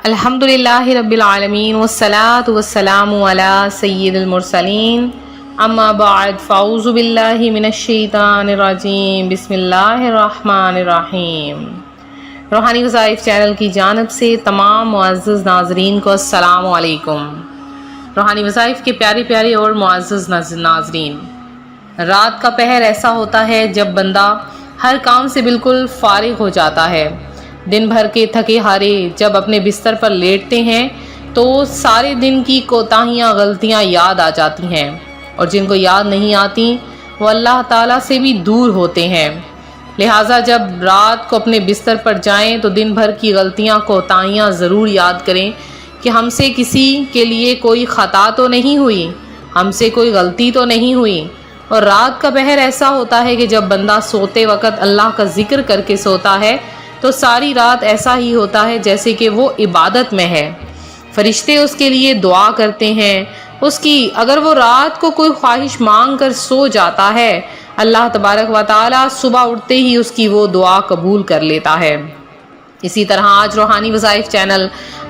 الحمدللہ رب العالمین والصلاة والسلام علی سید المرسلین اما بعد فاعوذ باللہ من الشیطان الرجیم بسم اللہ الرحمن الرحیم۔ روحانی وظائف چینل کی جانب سے تمام معزز ناظرین کو السلام علیکم۔ روحانی وظائف کے پیارے پیارے اور معزز ناظرین، رات کا پہر ایسا ہوتا ہے جب بندہ ہر کام سے بالکل فارغ ہو جاتا ہے۔ دن بھر کے تھکے ہارے جب اپنے بستر پر لیٹتے ہیں تو سارے دن کی کوتاہیاں غلطیاں یاد آ جاتی ہیں، اور جن کو یاد نہیں آتی وہ اللہ تعالیٰ سے بھی دور ہوتے ہیں۔ لہٰذا جب رات کو اپنے بستر پر جائیں تو دن بھر کی غلطیاں کوتاہیاں ضرور یاد کریں کہ ہم سے کسی کے لیے کوئی خطا تو نہیں ہوئی، ہم سے کوئی غلطی تو نہیں ہوئی۔ اور رات کا پہر ایسا ہوتا ہے کہ جب بندہ سوتے وقت اللہ کا ذکر کر کے سوتا ہے تو ساری رات ایسا ہی ہوتا ہے جیسے کہ وہ عبادت میں ہے۔ فرشتے اس کے لیے دعا کرتے ہیں، اس کی اگر وہ رات کو کوئی خواہش مانگ کر سو جاتا ہے، اللہ تبارک و تعالی صبح اٹھتے ہی اس کی وہ دعا قبول کر لیتا ہے۔ اسی طرح آج روحانی وظائف چینل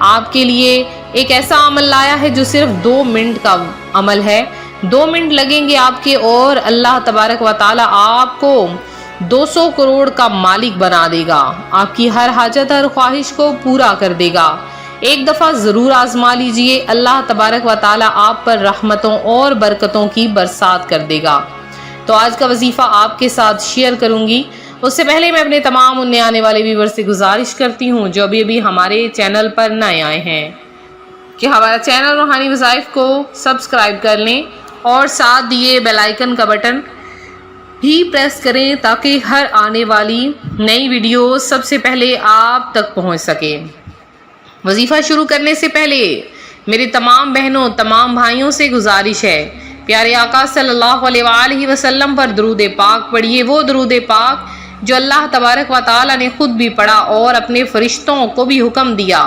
آپ کے لیے ایک ایسا عمل لایا ہے جو صرف 2 منٹ کا عمل ہے۔ 2 منٹ لگیں گے آپ کے اور اللہ تبارک و تعالی آپ کو 200 کروڑ کا مالک بنا دے گا، آپ کی ہر حاجت ہر خواہش کو پورا کر دے گا۔ ایک دفعہ ضرور آزما لیجئے، اللہ تبارک و تعالی آپ پر رحمتوں اور برکتوں کی برسات کر دے گا۔ تو آج کا وظیفہ آپ کے ساتھ شیئر کروں گی، اس سے پہلے میں اپنے تمام نئے آنے والے ویور سے گزارش کرتی ہوں جو ابھی ہمارے چینل پر نئے آئے ہیں کہ ہمارا چینل روحانی وظائف کو سبسکرائب کر لیں اور ساتھ دیے بیل آئیکن کا بٹن بھی پریس کریں تاکہ ہر آنے والی نئی ویڈیو سب سے پہلے آپ تک پہنچ سکے۔ وظیفہ شروع کرنے سے پہلے میری تمام بہنوں تمام بھائیوں سے گزارش ہے، پیارے آقا صلی اللہ علیہ وآلہ وسلم پر درود پاک پڑھیے، وہ درود پاک جو اللہ تبارک و تعالی نے خود بھی پڑھا اور اپنے فرشتوں کو بھی حکم دیا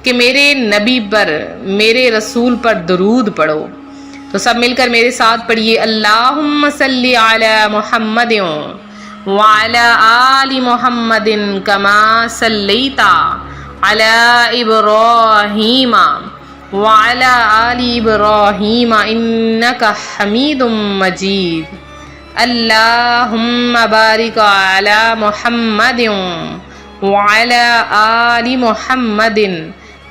کہ میرے نبی پر میرے رسول پر درود پڑھو۔ تو سب مل کر میرے ساتھ پڑھیے، اللہم صلی علی محمد وعلی آل محمد کما صلیت علی ابراہیم وعلی آل ابراہیم انک حمید مجید۔ اللہم بارک علی محمد وعلی آل محمد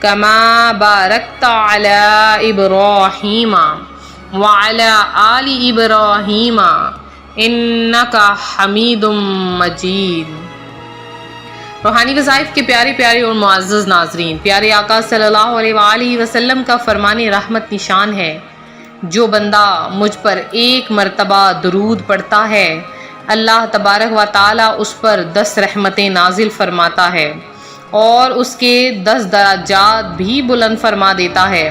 کما بارکت علی ابراہیم وعلی آل ابراہیم انک حمید مجید۔ روحانی وظائف کے پیارے پیارے اور معزز ناظرین، پیارے آقا صلی اللہ علیہ وآلہ وسلم کا فرمان رحمت نشان ہے، جو بندہ مجھ پر 1 مرتبہ درود پڑھتا ہے اللہ تبارک و تعالی اس پر 10 رحمتیں نازل فرماتا ہے اور اس کے 10 درجات بھی بلند فرما دیتا ہے۔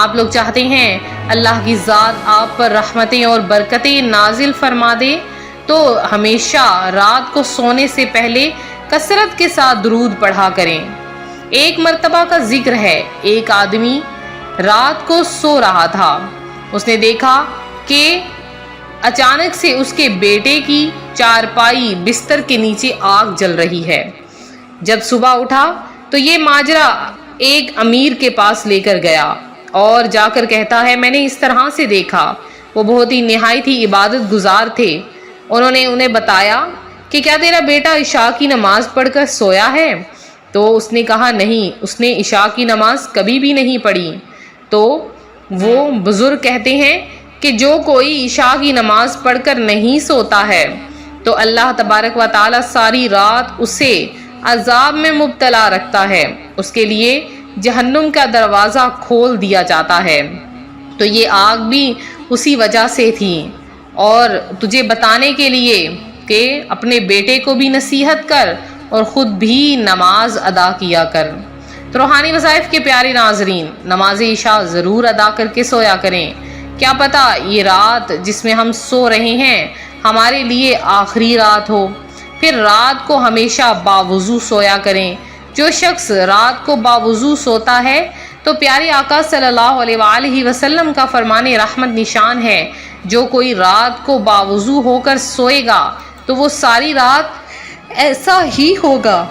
آپ لوگ چاہتے ہیں اللہ کی ذات آپ پر رحمتیں اور برکتیں نازل فرما دے تو ہمیشہ رات کو سونے سے پہلے کثرت کے ساتھ درود پڑھا کریں۔ 1 مرتبہ کا ذکر ہے، ایک آدمی رات کو سو رہا تھا، اس نے دیکھا کہ اچانک سے اس کے بیٹے کی چارپائی بستر کے نیچے آگ جل رہی ہے۔ جب صبح اٹھا تو یہ ماجرا ایک امیر کے پاس لے کر گیا اور جا کر کہتا ہے میں نے اس طرح سے دیکھا، وہ بہت ہی نہایت ہی عبادت گزار تھے۔ انہوں نے انہیں بتایا کہ کیا تیرا بیٹا عشاء کی نماز پڑھ کر سویا ہے؟ تو اس نے کہا نہیں، اس نے عشاء کی نماز کبھی بھی نہیں پڑھی۔ تو وہ بزرگ کہتے ہیں کہ جو کوئی عشاء کی نماز پڑھ کر نہیں سوتا ہے تو اللہ تبارک و تعالی ساری رات اسے عذاب میں مبتلا رکھتا ہے، اس کے لیے جہنم کا دروازہ کھول دیا جاتا ہے۔ تو یہ آگ بھی اسی وجہ سے تھی، اور تجھے بتانے کے لیے کہ اپنے بیٹے کو بھی نصیحت کر اور خود بھی نماز ادا کیا کر۔ تو روحانی وظائف کے پیارے ناظرین، نماز عشاء ضرور ادا کر کے سویا کریں، کیا پتہ یہ رات جس میں ہم سو رہے ہیں ہمارے لیے آخری رات ہو۔ پھر رات کو ہمیشہ باوضو سویا کریں۔ جو شخص رات کو باوضو سوتا ہے تو پیارے آقا صلی اللہ علیہ وآلہ وسلم کا فرمان رحمت نشان ہے، جو کوئی رات کو باوضو ہو کر سوئے گا تو وہ ساری رات ایسا ہی ہوگا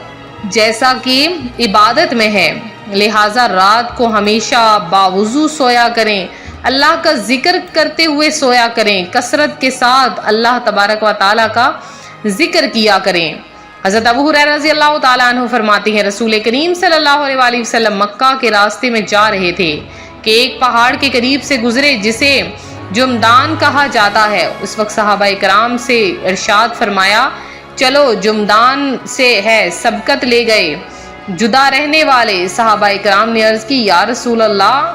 جیسا کہ عبادت میں ہے، لہٰذا رات کو ہمیشہ باوضو سویا کریں، اللہ کا ذکر کرتے ہوئے سویا کریں، کثرت کے ساتھ اللہ تبارک و تعالیٰ کا ذکر کیا کریں۔ حضرت ابو ہریرہ رضی اللہ تعالیٰ عنہ فرماتے ہیں رسول کریم صلی اللہ علیہ وآلہ وسلم مکہ کے راستے میں جا رہے تھے کہ ایک پہاڑ کے قریب سے گزرے جسے جمدان کہا جاتا ہے۔ اس وقت صحابہ کرام سے ارشاد فرمایا چلو جمدان سے ہے، سبقت لے گئے۔ جدا رہنے والے صحابہ کرام نے عرض کی یا رسول اللہ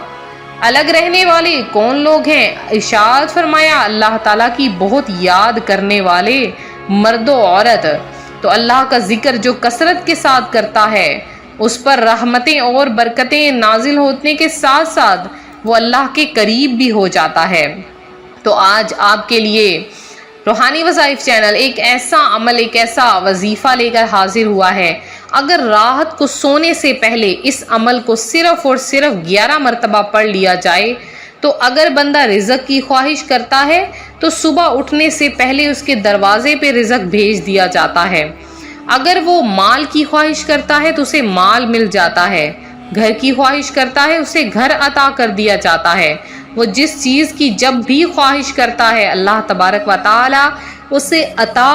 الگ رہنے والے کون لوگ ہیں؟ ارشاد فرمایا اللہ تعالیٰ کی بہت یاد کرنے والے مرد و عورت۔ تو اللہ کا ذکر جو کثرت کے ساتھ کرتا ہے اس پر رحمتیں اور برکتیں نازل ہونے کے ساتھ ساتھ وہ اللہ کے قریب بھی ہو جاتا ہے۔ تو آج آپ کے لیے روحانی وظائف چینل ایک ایسا عمل، ایک ایسا وظیفہ لے کر حاضر ہوا ہے۔ اگر رات کو سونے سے پہلے اس عمل کو صرف اور صرف 11 مرتبہ پڑھ لیا جائے تو اگر بندہ رزق کی خواہش کرتا ہے تو صبح اٹھنے سے پہلے اس کے دروازے پہ رزق بھیج دیا جاتا ہے۔ اگر وہ مال کی خواہش کرتا ہے تو اسے مال مل جاتا ہے، گھر کی خواہش کرتا ہے اسے گھر عطا کر دیا جاتا ہے۔ وہ جس چیز کی جب بھی خواہش کرتا ہے اللہ تبارک و تعالی اسے عطا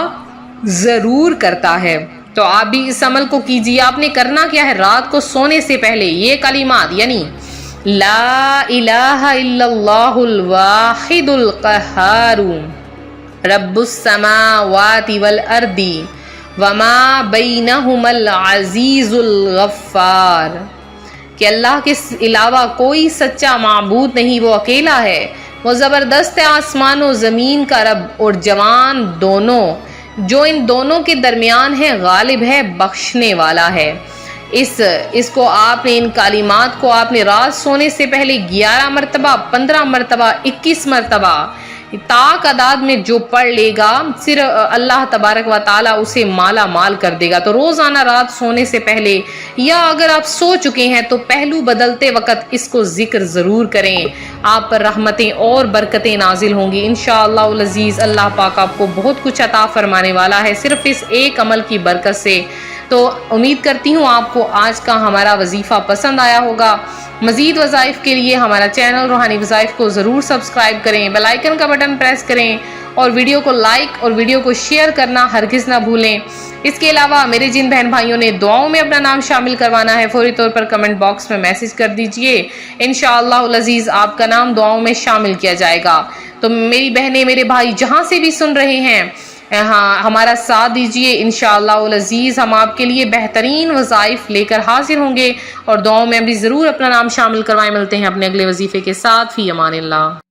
ضرور کرتا ہے۔ تو آپ بھی اس عمل کو کیجیے۔ آپ نے کرنا کیا ہے؟ رات کو سونے سے پہلے یہ کلمات یعنی لا الہ الا اللہ الواحد القہار رب السماوات والارض وما بینہما العزیز الغفار، کہ اللہ کے علاوہ کوئی سچا معبود نہیں، وہ اکیلا ہے، وہ زبردست آسمان و زمین کا رب اور جوان دونوں، جو ان دونوں کے درمیان ہے، غالب ہے، بخشنے والا ہے۔ اس کو آپ نے، ان کلمات کو آپ نے رات سونے سے پہلے 11 مرتبہ، 15 مرتبہ، 21 مرتبہ تاک عداد میں جو پڑھ لے گا صرف اللہ تبارک و تعالیٰ اسے مالا مال کر دے گا۔ تو روزانہ رات سونے سے پہلے یا اگر آپ سو چکے ہیں تو پہلو بدلتے وقت اس کو ذکر ضرور کریں، آپ پر رحمتیں اور برکتیں نازل ہوں گی انشاءاللہ العزیز۔ اللہ پاک آپ کو بہت کچھ عطا فرمانے والا ہے صرف اس ایک عمل کی برکت سے۔ تو امید کرتی ہوں آپ کو آج کا ہمارا وظیفہ پسند آیا ہوگا۔ مزید وظائف کے لیے ہمارا چینل روحانی وظائف کو ضرور سبسکرائب کریں، بیل آئیکن کا بٹن پریس کریں اور ویڈیو کو لائک اور ویڈیو کو شیئر کرنا ہرگز نہ بھولیں۔ اس کے علاوہ میرے جن بہن بھائیوں نے دعاؤں میں اپنا نام شامل کروانا ہے فوری طور پر کمنٹ باکس میں میسج کر دیجئے، انشاءاللہ العزیز آپ کا نام دعاؤں میں شامل کیا جائے گا۔ تو میری بہنیں، میرے بھائی جہاں سے بھی سن رہے ہیں ہمارا ساتھ دیجئے، انشاءاللہ العزیز ہم آپ کے لیے بہترین وظائف لے کر حاضر ہوں گے اور دعاؤں میں بھی ضرور اپنا نام شامل کروائیں۔ ملتے ہیں اپنے اگلے وظیفے کے ساتھ، فی امان اللہ۔